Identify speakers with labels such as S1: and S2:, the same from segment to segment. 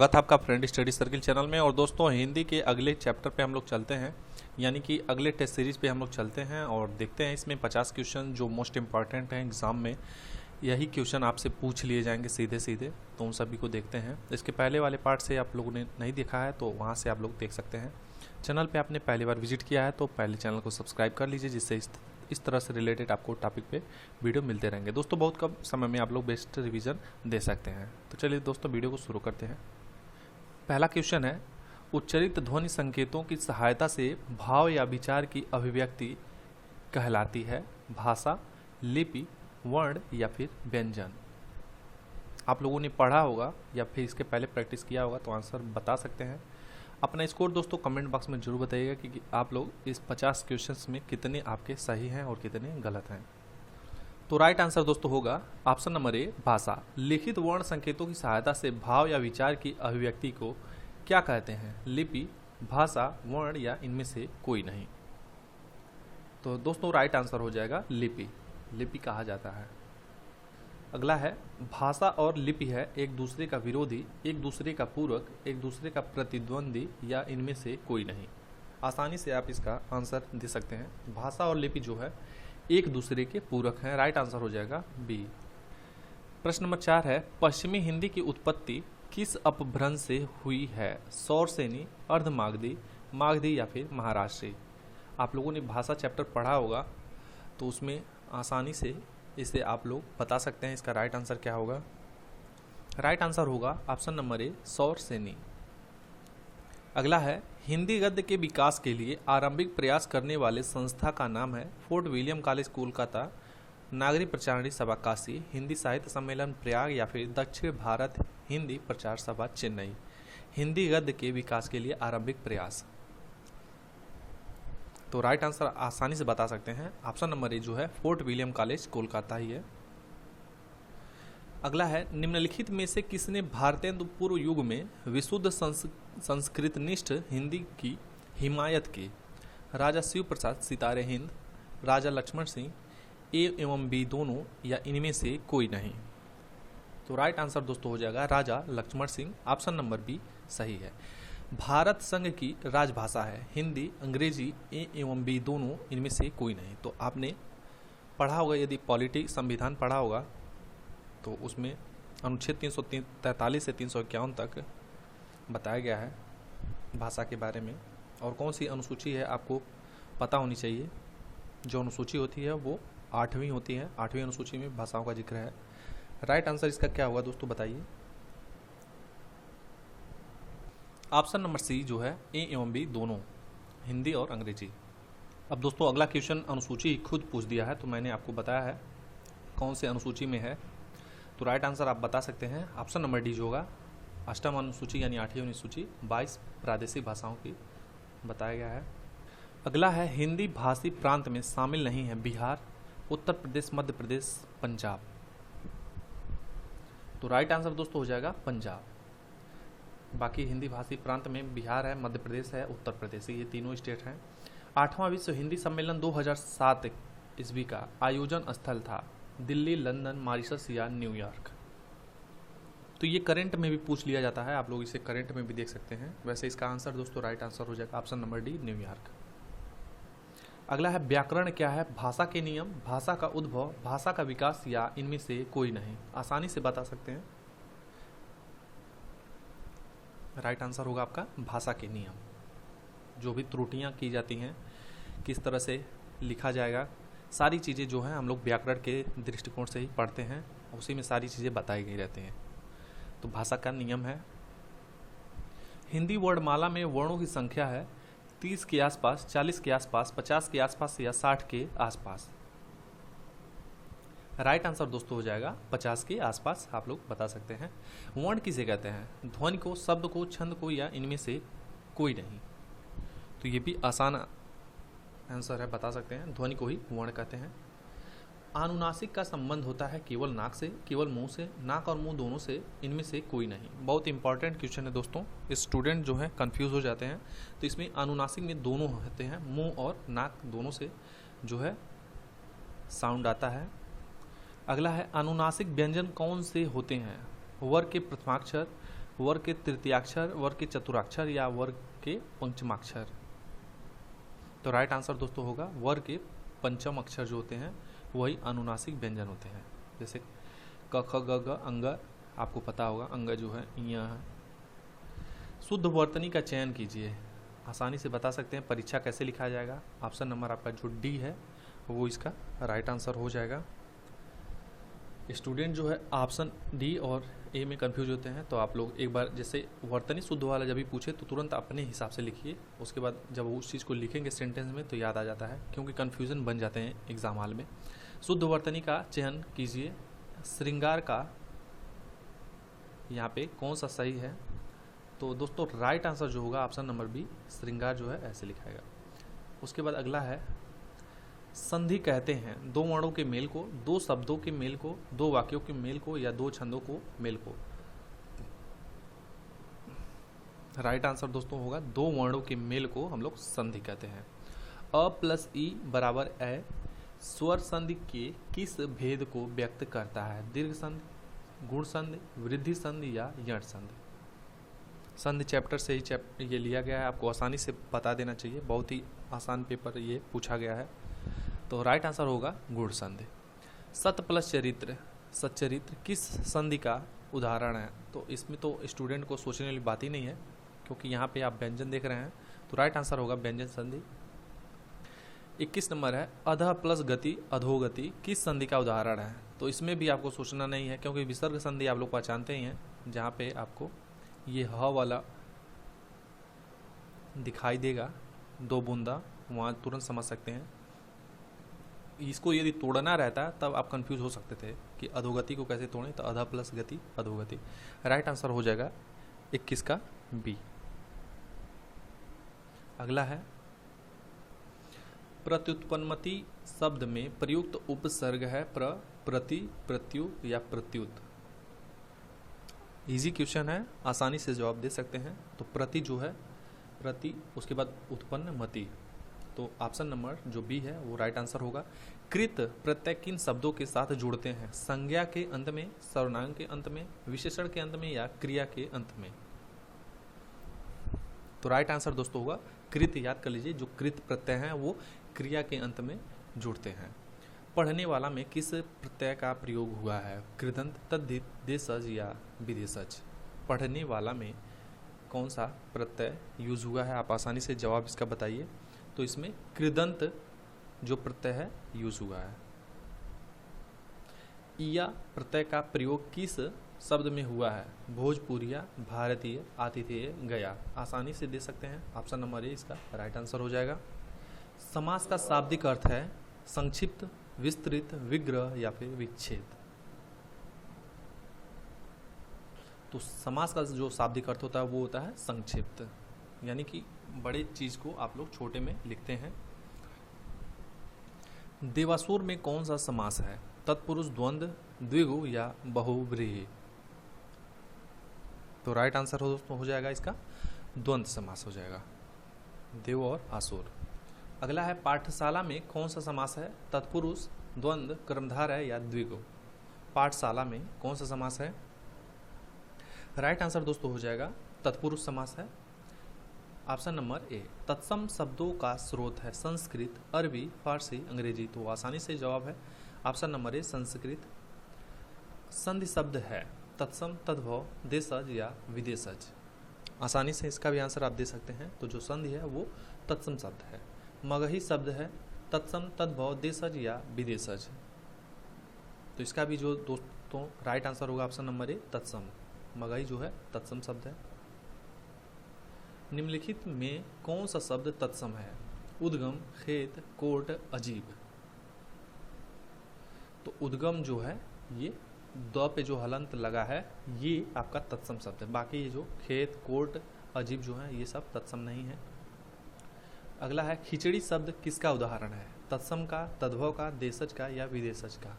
S1: स्वागत है आपका फ्रेंड स्टडी सर्किल चैनल में। और दोस्तों, हिंदी के अगले चैप्टर पे हम लोग चलते हैं, यानी कि अगले टेस्ट सीरीज पे हम लोग चलते हैं और देखते हैं इसमें 50 क्वेश्चन जो मोस्ट इंपॉर्टेंट हैं एग्ज़ाम में, यही क्वेश्चन आपसे पूछ लिए जाएंगे सीधे सीधे। तो उन सभी को देखते हैं। इसके पहले वाले पार्ट से आप लोगों ने नहीं देखा है तो वहाँ से आप लोग देख सकते हैं। चैनल पे आपने पहली बार विजिट किया है तो पहले चैनल को सब्सक्राइब कर लीजिए, जिससे इस तरह से रिलेटेड आपको टॉपिक पे वीडियो मिलते रहेंगे। दोस्तों, बहुत कम समय में आप लोग बेस्ट रिवीजन दे सकते हैं। तो चलिए दोस्तों, वीडियो को शुरू करते हैं। पहला क्वेश्चन है, उच्चरित ध्वनि संकेतों की सहायता से भाव या विचार की अभिव्यक्ति कहलाती है भाषा, लिपि, वर्ण या फिर व्यंजन। आप लोगों ने पढ़ा होगा या फिर इसके पहले प्रैक्टिस किया होगा तो आंसर बता सकते हैं। अपना स्कोर दोस्तों कमेंट बॉक्स में जरूर बताइएगा कि आप लोग इस 50 क्वेश्चंस में कितने आपके सही हैं और कितने गलत हैं। तो राइट आंसर दोस्तों होगा ऑप्शन नंबर ए, भाषा। लिखित वर्ण संकेतों की सहायता से भाव या विचार की अभिव्यक्ति को क्या कहते हैं? लिपि, भाषा, वर्ण या इनमें से कोई नहीं। तो दोस्तों राइट आंसर हो जाएगा लिपि। लिपि कहा जाता है। अगला है, भाषा और लिपि है एक दूसरे का विरोधी, एक दूसरे का पूरक, एक दूसरे का प्रतिद्वंदी या इनमें से कोई नहीं। आसानी से आप इसका आंसर दे सकते हैं। भाषा और लिपि जो है एक दूसरे के पूरक हैं। राइट आंसर हो जाएगा बी। प्रश्न नंबर 4 है, पश्चिमी हिंदी की उत्पत्ति किस अपभ्रंश से हुई है? सौरसेनी, अर्धमागधी, मागधी या फिर महाराष्ट्री। आप लोगों ने भाषा चैप्टर पढ़ा होगा तो उसमें आसानी से इसे आप लोग बता सकते हैं। इसका राइट आंसर क्या होगा? राइट आंसर होगा ऑप्शन नंबर ए, सौरसेनी। अगला है, हिंदी गद्य के विकास के लिए आरंभिक प्रयास करने वाले संस्था का नाम है फोर्ट विलियम कॉलेज कोलकाता, नागरिक प्रचारणी सभा काशी, हिंदी साहित्य सम्मेलन प्रयाग या फिर दक्षिण भारत हिंदी प्रचार सभा चेन्नई। हिंदी गद्य के विकास के लिए आरंभिक प्रयास। तो राइट आंसर आसानी से बता सकते हैं। ऑप्शन नंबर ए जो है फोर्ट विलियम कॉलेज कोलकाता ही है। अगला है, निम्नलिखित में से किसने भारतेंदु पूर्व युग में विशुद्ध संस्कृतनिष्ठ हिंदी की हिमायत की? राजा शिव प्रसाद, सितारे हिंद, राजा लक्ष्मण सिंह, ए एवं बी दोनों या इनमें से कोई नहीं। तो राइट आंसर दोस्तों हो जाएगा Raja Lakshman Singh. Option number B सही है। भारत संघ की राजभाषा है हिंदी, अंग्रेजी, ए एवं बी दोनों इनमें से कोई नहीं। तो आपने पढ़ा होगा, यदि पॉलिटी संविधान पढ़ा होगा तो उसमें अनुच्छेद 343 से 351 तक बताया गया है भाषा के बारे में। और कौन सी अनुसूची है आपको पता होनी चाहिए। जो अनुसूची होती है वो 8वीं होती है। 8वीं अनुसूची में भाषाओं का जिक्र है। राइट आंसर इसका क्या होगा दोस्तों बताइए? ऑप्शन नंबर सी जो है, ए एवं बी दोनों, हिंदी और अंग्रेजी। अब दोस्तों अगला क्वेश्चन अनुसूची खुद पूछ दिया है तो मैंने आपको बताया है कौन से अनुसूची में है। तो राइट आंसर आप बता सकते हैं। ऑप्शन नंबर डी जो होगा, अष्टम अनुसूची यानी 8वीं अनुसूची, 22 प्रादेशिक भाषाओं की बताया गया है। अगला है, हिंदी भाषी प्रांत में शामिल नहीं है बिहार, उत्तर प्रदेश, मध्य प्रदेश, पंजाब। तो राइट आंसर दोस्तों हो जाएगा पंजाब। बाकी हिंदी भाषी प्रांत में बिहार है, मध्य प्रदेश है, उत्तर प्रदेश, ये तीनों स्टेट हैं। 8वां विश्व हिंदी सम्मेलन 2007 ईस्वी का आयोजन स्थल था दिल्ली, लंदन, मॉरिशस या न्यूयॉर्क। तो ये करंट में भी पूछ लिया जाता है, आप लोग इसे करंट में भी देख सकते हैं। वैसे इसका आंसर दोस्तों राइट आंसर हो जाएगा ऑप्शन नंबर डी, न्यूयॉर्क। अगला है, व्याकरण क्या है? भाषा के नियम, भाषा का उद्भव, भाषा का विकास या इनमें से कोई नहीं। आसानी से बता सकते हैं। राइट आंसर होगा आपका भाषा के नियम। जो भी त्रुटियां की जाती हैं, किस तरह से लिखा जाएगा, सारी चीज़ें जो हैं हम लोग व्याकरण के दृष्टिकोण से ही पढ़ते हैं, उसी में सारी चीज़ें बताई गई रहती हैं। तो भाषा का नियम है। हिंदी वर्णमाला में वर्णों की संख्या है 30 के आसपास, 40 के आसपास, 50 के आसपास या 60 के आसपास। राइट आंसर दोस्तों हो जाएगा 50 के आसपास। आप लोग बता सकते हैं। वर्ण किसे कहते हैं? ध्वनि को, शब्द को, छंद को या इनमें से कोई नहीं। तो ये भी आसान आंसर है, बता सकते हैं। ध्वनि को ही वर्ण कहते हैं। अनुनासिक का संबंध होता है केवल नाक से, केवल मुंह से, नाक और मुंह दोनों से, इनमें से कोई नहीं। बहुत इंपॉर्टेंट क्वेश्चन है दोस्तों, स्टूडेंट जो है कंफ्यूज हो जाते हैं। तो इसमें अनुनासिक में दोनों होते हैं, मुंह और नाक दोनों से जो है साउंड आता है। अगला है, अनुनासिक व्यंजन कौन से होते हैं? वर्ग के प्रथमाक्षर, वर्ग के तृतीयाक्षर, वर्ग के चतुराक्षर या वर्ग के पंचमाक्षर? तो राइट आंसर दोस्तों होगा वर्ग के पंचम अक्षर जो होते हैं वही अनुनासिक व्यंजन होते हैं। जैसे क ख ग घ अंग, आपको पता होगा अंग जो है य है। शुद्ध वर्तनी का चयन कीजिए। आसानी से बता सकते हैं परीक्षा कैसे लिखा जाएगा। ऑप्शन नंबर आपका जो डी है वो इसका राइट आंसर हो जाएगा। स्टूडेंट जो है ऑप्शन डी और ए में कंफ्यूज होते हैं, तो आप लोग एक बार जैसे वर्तनी शुद्ध वाला जब भी पूछे तो तुरंत अपने हिसाब से लिखिए। उसके बाद जब वो उस चीज़ को लिखेंगे सेंटेंस में तो याद आ जाता है, क्योंकि कन्फ्यूज़न बन जाते हैं एग्जाम हॉल में। शुद्ध वर्तनी का चयन कीजिए। श्रृंगार का यहाँ पे कौन सा सही है? तो दोस्तों राइट आंसर जो होगा ऑप्शन नंबर बी, श्रृंगार जो है ऐसे लिखाएगा। उसके बाद अगला है संधि कहते हैं दो वर्णों के मेल को, दो शब्दों के मेल को, दो वाक्यों के मेल को या दो छंदों को मेल को। राइट आंसर दोस्तों होगा दो वर्णों के मेल को हम लोग संधि कहते हैं। अ प्लस ई बराबर ए स्वर संधि के किस भेद को व्यक्त करता है? दीर्घ संधि, गुण संधि, वृद्धि संधि या यण संधि? संधि चैप्टर से ही ये लिया गया है, आपको आसानी से बता देना चाहिए। बहुत ही आसान पेपर ये पूछा गया है। तो राइट आंसर होगा गुण संधि। सत प्लस चरित्र, सच्चरित्र किस संधि का उदाहरण है? तो इसमें तो स्टूडेंट को सोचने वाली बात ही नहीं है, क्योंकि यहाँ पे आप व्यंजन देख रहे हैं, तो राइट आंसर होगा व्यंजन संधि। 21 नंबर है अधः प्लस गति अधोगति किस संधि का उदाहरण है? तो इसमें भी आपको सोचना नहीं है, क्योंकि विसर्ग संधि आप लोग पहचानते ही हैं, जहाँ पे आपको ये ह वाला दिखाई देगा दो बूंदा, वहाँ तुरंत समझ सकते हैं। इसको यदि तोड़ना रहता तब आप कंफ्यूज हो सकते थे कि अधोगति को कैसे तोड़ें, तो अधः प्लस गति अधोगति। राइट आंसर हो जाएगा 21 का बी। अगला है प्रत्युत्पन्नमति शब्द में प्रयुक्त उपसर्ग है प्र, प्रति, प्रत्यु या प्रत्युत। इजी क्वेश्चन है, आसानी से जवाब दे सकते हैं। तो प्रति जो है प्रति, उसके बाद उत्पन्न मति, तो ऑप्शन नंबर जो बी है वो राइट आंसर होगा। कृत प्रत्यय किन शब्दों के साथ जुड़ते हैं? संज्ञा के अंत में, सर्वनाम के अंत में, विशेषण के अंत में या क्रिया के अंत में? तो राइट आंसर दोस्तों होगा कृत। याद कर लीजिए, जो कृत प्रत्यय हैं वो क्रिया के अंत में जुड़ते हैं। पढ़ने वाला में किस प्रत्यय का प्रयोग हुआ है? कृदंत, तद्धित, देशज या विदेशज? पढ़ने वाला में कौन सा प्रत्यय यूज हुआ है? आप आसानी से जवाब इसका बताइए। तो इसमें कृदंत जो प्रत्यय है यूज हुआ है। या प्रत्यय का प्रयोग किस शब्द में हुआ है? भोजपुरिया, भारतीय, आतिथेय, गया? आसानी से दे सकते हैं। ऑप्शन नंबर ए इसका राइट आंसर हो जाएगा। समास का शाब्दिक अर्थ है संक्षिप्त, विस्तृत, विग्रह या फिर विच्छेद? तो समास का जो शाब्दिक अर्थ होता है वो होता है संक्षिप्त, यानी कि बड़े चीज को आप लोग छोटे में लिखते हैं। देवासुर में कौन सा समास है? तत्पुरुष, द्वंद्व, द्विगु या बहुव्रीहि? तो राइट आंसर हो जाएगा इसका द्वंद्व समास हो जाएगा, देव और आसुर। अगला है पाठशाला में कौन सा समास है? तत्पुरुष, द्वंद्व, कर्मधारय है या द्विगु? पाठशाला में कौन सा समास है? राइट आंसर दोस्तों हो जाएगा तत्पुरुष समास है। Option number A. तत्सम शब्दों का स्रोत है संस्कृत, अरबी, फारसी, अंग्रेजी? तो आसानी से जवाब है ऑप्शन नंबर ए संस्कृत। संधि शब्द है तत्सम, तद्भव, देशज या विदेशज? आसानी से इसका भी आंसर आप दे सकते हैं। तो जो संधि है वो तत्सम शब्द है। मगही शब्द है तत्सम, तद्भव, देशज या विदेशज? तो इसका भी जो दोस्तों राइट आंसर होगा ऑप्शन नंबर ए तत्सम। मगही जो है तत्सम शब्द है। निम्नलिखित में कौन सा शब्द तत्सम है? उद्गम, खेत, कोट, अजीब? तो उद्गम जो है ये द पे जो हलंत लगा है ये आपका तत्सम शब्द है। बाकी ये जो खेत, कोट, अजीब जो है ये सब तत्सम नहीं है। अगला है खिचड़ी शब्द किसका उदाहरण है? तत्सम का, तद्भव का, देशज का या विदेशज का?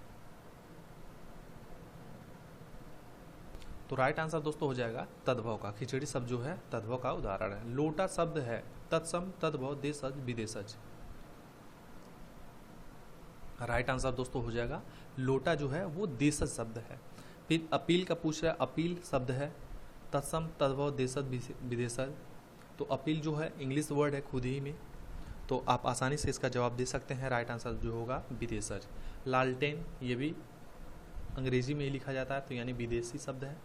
S1: तो राइट आंसर दोस्तों हो जाएगा तद्भव का। खिचड़ी शब्द जो है तद्भव का उदाहरण है। लोटा शब्द है तत्सम, तद्भव, देशज, विदेशज? राइट आंसर दोस्तों हो जाएगा लोटा जो है वो देशज शब्द है। फिर अपील का पूछ रहा है, अपील शब्द है तत्सम तद्भव देशद विदेशद, तो अपील जो है इंग्लिश वर्ड है खुद ही में, तो आप आसानी से इसका जवाब दे सकते हैं। राइट आंसर जो होगा विदेशज। लालटेन ये भी अंग्रेजी में ही लिखा जाता है, तो यानी विदेशी शब्द है।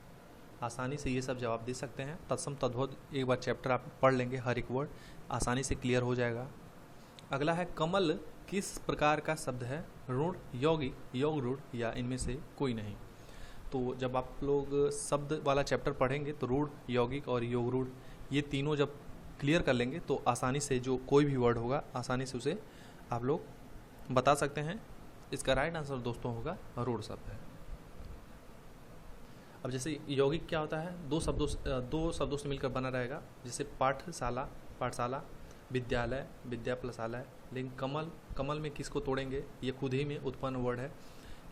S1: आसानी से ये सब जवाब दे सकते हैं। तत्सम तद्भव एक बार चैप्टर आप पढ़ लेंगे, हर एक वर्ड आसानी से क्लियर हो जाएगा। अगला है कमल किस प्रकार का शब्द है? रूढ़, यौगिक, योग रूढ़ या इनमें से कोई नहीं। तो जब आप लोग शब्द वाला चैप्टर पढ़ेंगे तो रूढ़, यौगिक और योग रूढ़ ये तीनों जब क्लियर कर लेंगे तो आसानी से जो कोई भी वर्ड होगा आसानी से उसे आप लोग बता सकते हैं। इसका राइट आंसर दोस्तों होगा रूढ़ शब्द है। अब जैसे यौगिक क्या होता है? दो शब्दों से मिलकर बना रहेगा, जैसे पाठशाला, विद्यालय, विद्या प्लस आलय। लेकिन कमल में किसको तोड़ेंगे? ये खुद ही में उत्पन्न वर्ड है।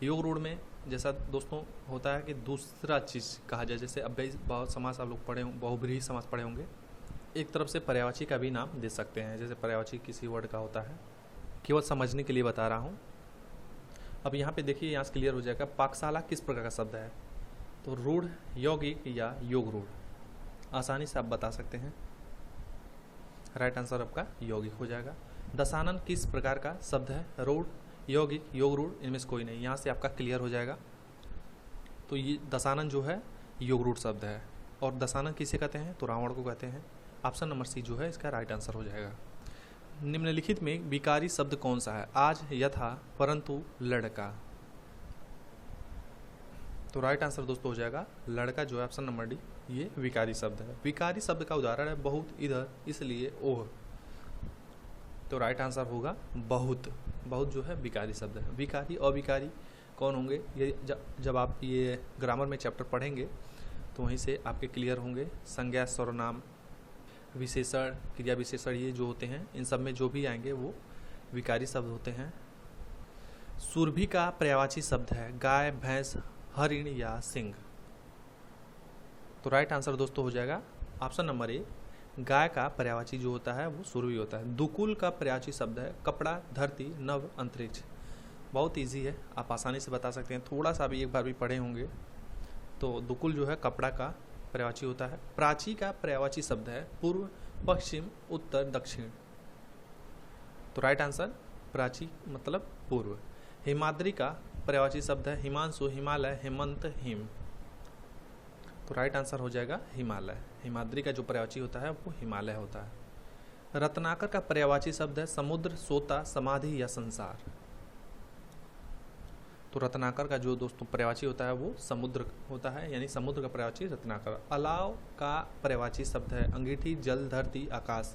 S1: योग रूढ़ में जैसा दोस्तों होता है कि दूसरा चीज़ कहा जाए, जैसे अब बहुत समास आप लोग पढ़े, बहुब्रीहि समास पढ़े होंगे। एक तरफ से पर्यायवाची का भी नाम दे सकते हैं, जैसे पर्यायवाची किसी वर्ड का होता है। केवल समझने के लिए बता रहा हूँ। अब यहाँ पे देखिए, यहाँ से क्लियर हो जाएगा पाकशाला किस प्रकार का शब्द है? तो रूढ़, यौगिक या योग रूढ़ आसानी से आप बता सकते हैं। राइट आंसर आपका यौगिक हो जाएगा। दशानन किस प्रकार का शब्द है? रूढ़, यौगिक, योग रूढ़ इनमें से कोई नहीं। यहाँ से आपका क्लियर हो जाएगा। तो ये दशानन जो है योग रूढ़ शब्द है। और दशानन किसे कहते हैं? तो रावण को कहते हैं। ऑप्शन नंबर सी जो है इसका राइट आंसर हो जाएगा। निम्नलिखित में विकारी शब्द कौन सा है? आज, यथा, परंतु, लड़का। तो राइट आंसर दोस्तों हो जाएगा लड़का जो है ऑप्शन नंबर डी, ये विकारी शब्द है। विकारी शब्द का उदाहरण है बहुत, इधर, इसलिए, ओह। तो राइट आंसर होगा बहुत। बहुत जो है विकारी शब्द है। विकारी, अविकारी कौन होंगे? ये जब आप ये ग्रामर में चैप्टर पढ़ेंगे तो वहीं से आपके क्लियर होंगे। संज्ञा, सर्वनाम, विशेषण, क्रिया विशेषण ये जो होते हैं, इन सब में जो भी आएंगे वो विकारी शब्द होते हैं। सुरभि का पर्यायवाची शब्द है गाय, भैंस, हरिण या सिंह। तो राइट आंसर दोस्तों हो जाएगा ऑप्शन नंबर ए, गाय का पर्यायवाची जो होता है वो सुरभि होता है। दुकुल का पर्यायवाची शब्द है कपड़ा, धरती, नभ, अंतरिक्ष। बहुत इजी है, आप आसानी से बता सकते हैं। थोड़ा सा भी एक बार भी पढ़े होंगे। तो दुकुल जो है कपड़ा का पर्यायवाची होता है। प्राची का पर्यायवाची शब्द है पूर्व, पश्चिम, उत्तर, दक्षिण। तो राइट आंसर प्राची मतलब पूर्व। हिमाद्री का पर्यायवाची शब्द है हिमांशु, हिमालय, हेमंत, हिम। तो राइट आंसर हो जाएगा हिमालय। हिमाद्री का जो पर्यायवाची होता है वो हिमालय होता है। रत्नाकर का पर्यायवाची शब्द है समुद्र, सोता, समाधि या संसार। तो रत्नाकर का जो दोस्तों पर्यायवाची होता है वो समुद्र होता है, यानी समुद्र का पर्यायवाची रत्नाकर। अलाव का पर्यायवाची शब्द है अंगीठी, जल, धरती, आकाश।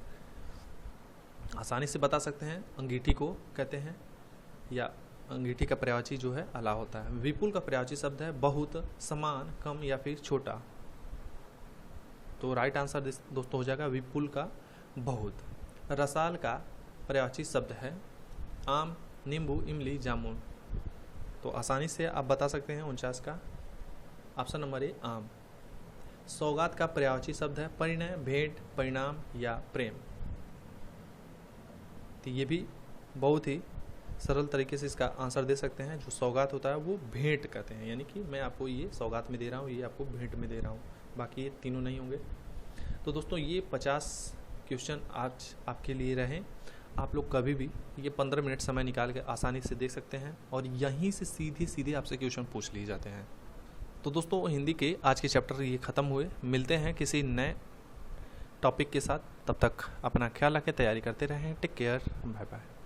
S1: आसानी से बता सकते हैं, अंगीठी को कहते हैं, या अंगीठी का पर्यायवाची जो है अलाव होता है। विपुल का पर्यायवाची शब्द है बहुत, समान, कम या फिर छोटा। तो राइट आंसर दोस्तों हो जाएगा विपुल का बहुत। रसाल का पर्यायवाची शब्द है आम, नींबू, इमली, जामुन। तो आसानी से आप बता सकते हैं 49 का ऑप्शन नंबर ए, आम। सौगात का पर्यायवाची शब्द है परिणय, भेंट, परिणाम या प्रेम। तो ये भी बहुत ही सरल तरीके से इसका आंसर दे सकते हैं। जो सौगात होता है वो भेंट कहते हैं, यानी कि मैं आपको ये सौगात में दे रहा हूँ, ये आपको भेंट में दे रहा हूँ, बाकी ये तीनों नहीं होंगे। तो दोस्तों ये 50 क्वेश्चन आज आपके लिए रहे। आप लोग कभी भी ये 15 मिनट समय निकाल के आसानी से देख सकते हैं और यहीं से सीधे आपसे क्वेश्चन पूछ लिए जाते हैं। तो दोस्तों हिंदी के आज के चैप्टर ये ख़त्म हुए। मिलते हैं किसी नए टॉपिक के साथ, तब तक अपना ख्याल रखें, तैयारी करते रहें। Take care, bye bye.